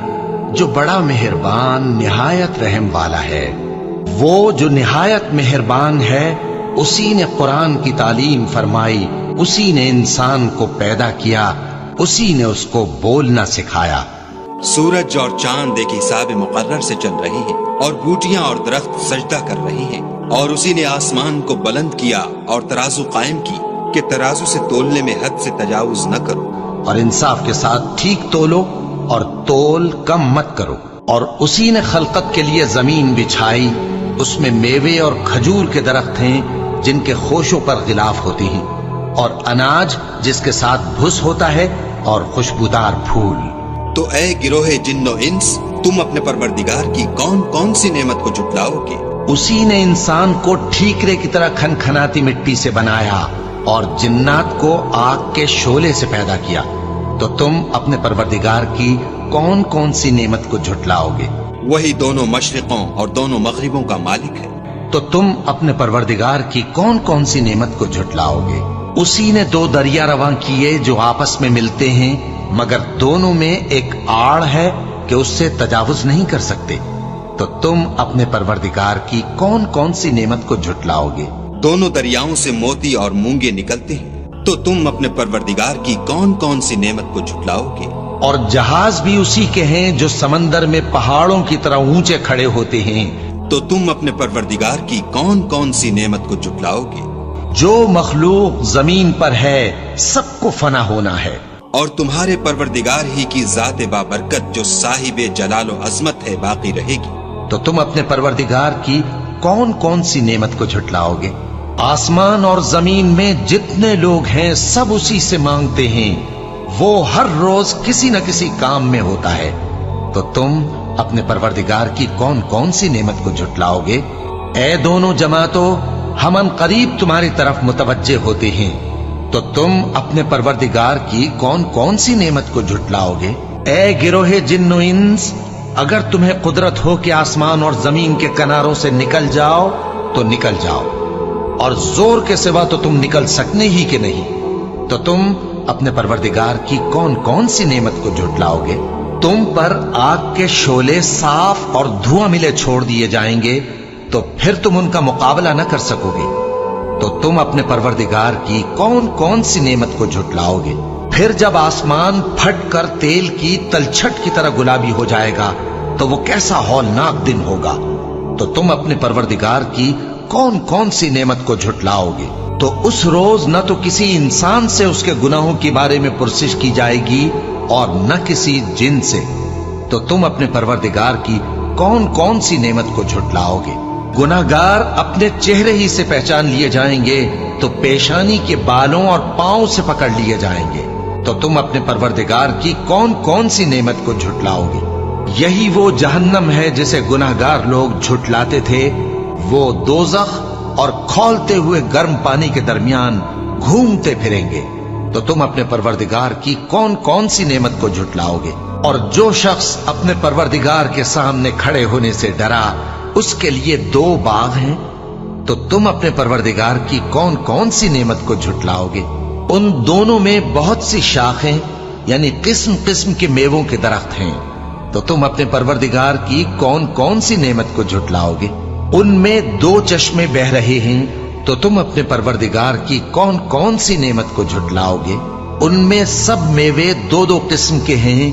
جو بڑا مہربان نہایت رحم والا ہے، وہ جو نہایت مہربان ہے اسی نے قرآن کی تعلیم فرمائی، اسی نے انسان کو پیدا کیا، اسی نے اس کو بولنا سکھایا۔ سورج اور چاند ایک حساب مقرر سے چل رہی ہیں، اور بوٹیاں اور درخت سجدہ کر رہی ہیں، اور اسی نے آسمان کو بلند کیا اور ترازو قائم کی کہ ترازو سے تولنے میں حد سے تجاوز نہ کرو، اور انصاف کے ساتھ ٹھیک تولو اور تول کم مت کرو۔ اور اسی نے خلقت کے لیے زمین بچھائی، اس میں میوے اور کھجور کے درخت ہیں جن کے خوشوں پر غلاف ہوتی ہیں، اور اناج جس کے ساتھ بھس ہوتا ہے، اور خوشبودار پھول۔ تو اے گروہ جن و انس، تم اپنے پروردگار کی کون کون سی نعمت کو جھٹلاؤ گے؟ اسی نے انسان کو ٹھیکرے کی طرح کھنکھناتی مٹی سے بنایا، اور جنات کو آگ کے شعلے سے پیدا کیا، تو تم اپنے پروردگار کی کون کون سی نعمت کو جھٹلاؤ گے؟ وہی دونوں مشرقوں اور دونوں مغربوں کا مالک ہے، تو تم اپنے پروردگار کی کون کون سی نعمت کو جھٹلاؤ گے؟ اسی نے دو دریا رواں کیے جو آپس میں ملتے ہیں، مگر دونوں میں ایک آڑ ہے کہ اس سے تجاوز نہیں کر سکتے۔ تو تم اپنے پروردگار کی کون کون سی نعمت کو جھٹلاؤ گے؟ دونوں دریاؤں سے موتی اور مونگے نکلتے ہیں تو تم اپنے پروردگار کی کون کون سی نعمت کو جھٹلاؤ گے؟ اور جہاز بھی اسی کے ہیں جو سمندر میں پہاڑوں کی طرح اونچے کھڑے ہوتے ہیں تو تم اپنے پروردگار کی کون کون سی نعمت کو جھٹلاؤ گے؟ جو مخلوق زمین پر ہے سب کو فنا ہونا ہے، اور تمہارے پروردگار ہی کی ذات بابرکت جو صاحب جلال و عظمت ہے باقی رہے گی۔ تو تم اپنے پروردگار کی کون کون سی نعمت کو جھٹلاؤ گے؟ آسمان اور زمین میں جتنے لوگ ہیں سب اسی سے مانگتے ہیں، وہ ہر روز کسی نہ کسی کام میں ہوتا ہے، تو تم اپنے پروردگار کی کون کون سی نعمت کو جھٹلاؤ گے؟ اے دونوں جماعتوں، ہم ان قریب تمہاری طرف متوجہ ہوتے ہیں، تو تم اپنے پروردگار کی کون کون سی نعمت کو جھٹلاؤ گے؟ اے گروہ جن و انس، اگر تمہیں قدرت ہو کہ آسمان اور زمین کے کناروں سے نکل جاؤ تو نکل جاؤ، اور زور کے سوا تو تم نکل سکنے ہی کہ نہیں، تو تم اپنے پروردگار کی کون کون سی نعمت کو جھٹلاؤ گے؟ تم پر آگ کے شعلے صاف اور دھواں ملے چھوڑ دیے جائیں گے تو پھر تم ان کا مقابلہ نہ کر سکو گے، تو تم اپنے پروردگار کی کون کون سی نعمت کو جھٹلاؤ گے؟ پھر جب آسمان پھٹ کر تیل کی تلچھٹ کی طرح گلابی ہو جائے گا تو وہ کیسا ہولناک دن ہوگا، تو تم اپنے پروردگار کی کون کون سی نعمت کو جھٹلاؤ گے؟ تو اس روز نہ تو کسی انسان سے اس کے گناہوں کے بارے میں پرسش کی جائے گی اور نہ کسی جن سے، تو تم اپنے پروردگار کی کون کون سی نعمت کو جھٹلاؤ گے؟ گناہگار اپنے چہرے ہی سے پہچان لیے جائیں گے تو پیشانی کے بالوں اور پاؤں سے پکڑ لیے جائیں گے، تو تم اپنے پروردگار کی کون کون سی نعمت کو جھٹلاؤ گے؟ یہی وہ جہنم ہے جسے گناہگار لوگ جھٹلاتے تھے، وہ دوزخ اور کھولتے ہوئے گرم پانی کے درمیان گھومتے پھریں گے، تو تم اپنے پروردگار کی کون کون سی نعمت کو جھٹلاؤ گے؟ اور جو شخص اپنے پروردگار کے سامنے کھڑے ہونے سے ڈرا اس کے لیے 2 باغ ہیں، تو تم اپنے پروردگار کی کون کون سی نعمت کو جھٹلاؤ گے؟ ان دونوں میں بہت سی شاخیں یعنی قسم قسم کے میووں کے درخت ہیں، تو تم اپنے پروردگار کی کون کون سی نعمت کو جھٹلاؤ گے؟ ان میں 2 چشمے بہ رہے ہیں، تو تم اپنے پروردگار کی کون کون سی نعمت کو جھٹلاؤ گے؟ ان میں سب میوے 2 قسم کے ہیں،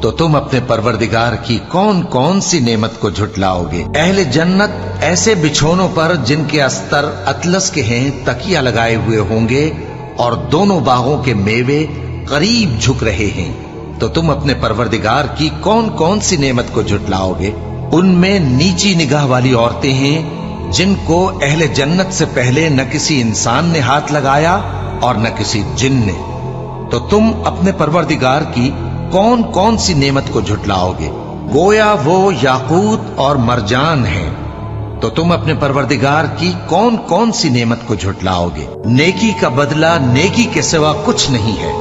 تو تم اپنے پروردگار کی کون کون سی نعمت کو جھٹلاؤ گے؟ اہل جنت ایسے بچھونوں پر جن کے استر اطلس کے ہیں تکیہ لگائے ہوئے ہوں گے، اور دونوں باغوں کے میوے قریب جھک رہے ہیں، تو تم اپنے پروردگار کی کون کون سی نعمت کو جھٹلاؤ گے؟ ان میں نیچی نگاہ والی عورتیں ہیں جن کو اہل جنت سے پہلے نہ کسی انسان نے ہاتھ لگایا اور نہ کسی جن نے، تو تم اپنے پروردگار کی کون کون سی نعمت کو جھٹلاؤ گے؟ گویا وہ یاقوت اور مرجان ہیں، تو تم اپنے پروردگار کی کون کون سی نعمت کو جھٹلاؤ گے؟ نیکی کا بدلہ نیکی کے سوا کچھ نہیں ہے،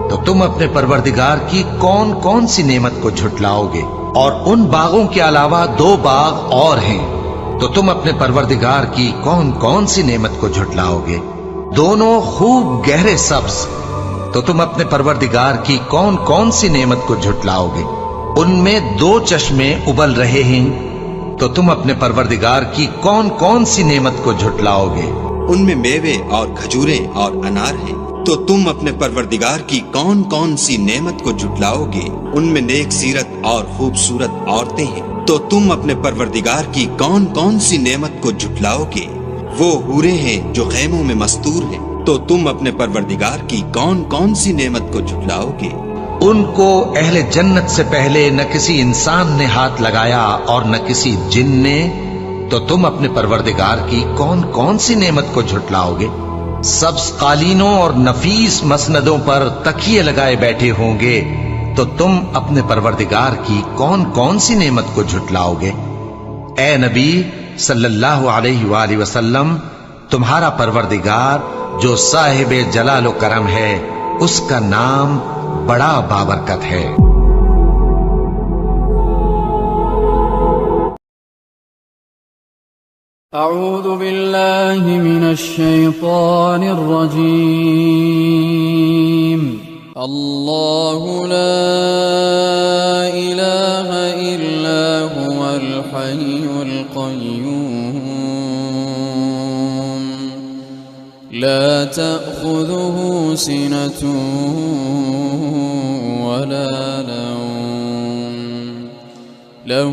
تو تم اپنے پروردگار کی کون کون سی نعمت کو جھٹلاؤ گے؟ اور ان باغوں کے علاوہ 2 باغ اور ہیں، تو تم اپنے پروردگار کی کون کون سی نعمت کو جھٹلاؤ گے؟ دونوں خوب گہرے سبز، تو تم اپنے پروردگار کی کون کون سی نعمت کو جھٹلاؤ گے؟ ان میں 2 چشمے ابل رہے ہیں، تو تم اپنے پروردگار کی کون کون سی نعمت کو جھٹلاؤ گے؟ ان میں میوے اور کھجوریں اور انار ہیں، تو تم اپنے پروردگار کی کون کون سی نعمت کو جھٹلاؤ گے؟ ان میں نیک سیرت اور خوبصورت عورتیں ہیں، تو تم اپنے پروردگار کی کون کون سی نعمت کو جھٹلاؤ گے؟ وہ حوریں ہیں جو خیموں میں مستور ہیں، تو تم اپنے پروردگار کی کون کون سی نعمت کو جھٹلاؤ گے؟ ان کو اہل جنت سے پہلے نہ کسی انسان نے ہاتھ لگایا اور نہ کسی جن نے، تو تم اپنے پروردگار کی کون کون سی نعمت کو جھٹلاؤ گے؟ سبز قالینوں اور نفیس مسندوں پر تکیے لگائے بیٹھے ہوں گے، تو تم اپنے پروردگار کی کون کون سی نعمت کو جھٹلاؤ گے؟ اے نبی صلی اللہ علیہ وآلہ وسلم، تمہارا پروردگار جو صاحب جلال و کرم ہے، اس کا نام بڑا بابرکت ہے۔ اعوذ باللہ من الشیطان الرجیم۔ اللہ لا الہ الا هو الحی لا تأخذه سنة ولا نوم له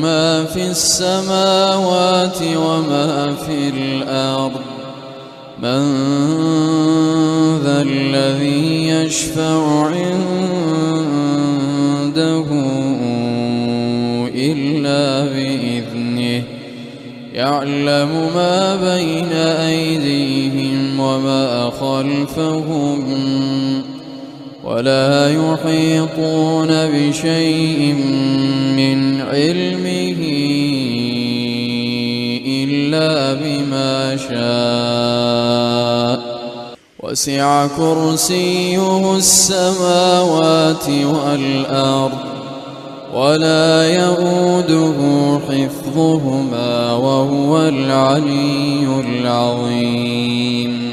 ما في السماوات وما في الأرض من ذا الذي يشفع عنده إلا بإذنه يعلم ما بين أيديهم وما خلفهم ولا يحيطون بشيء من علمه إلا بما شاء وسع كرسيه السماوات والأرض ولا يؤوده حفظهما وهو العلي العظيم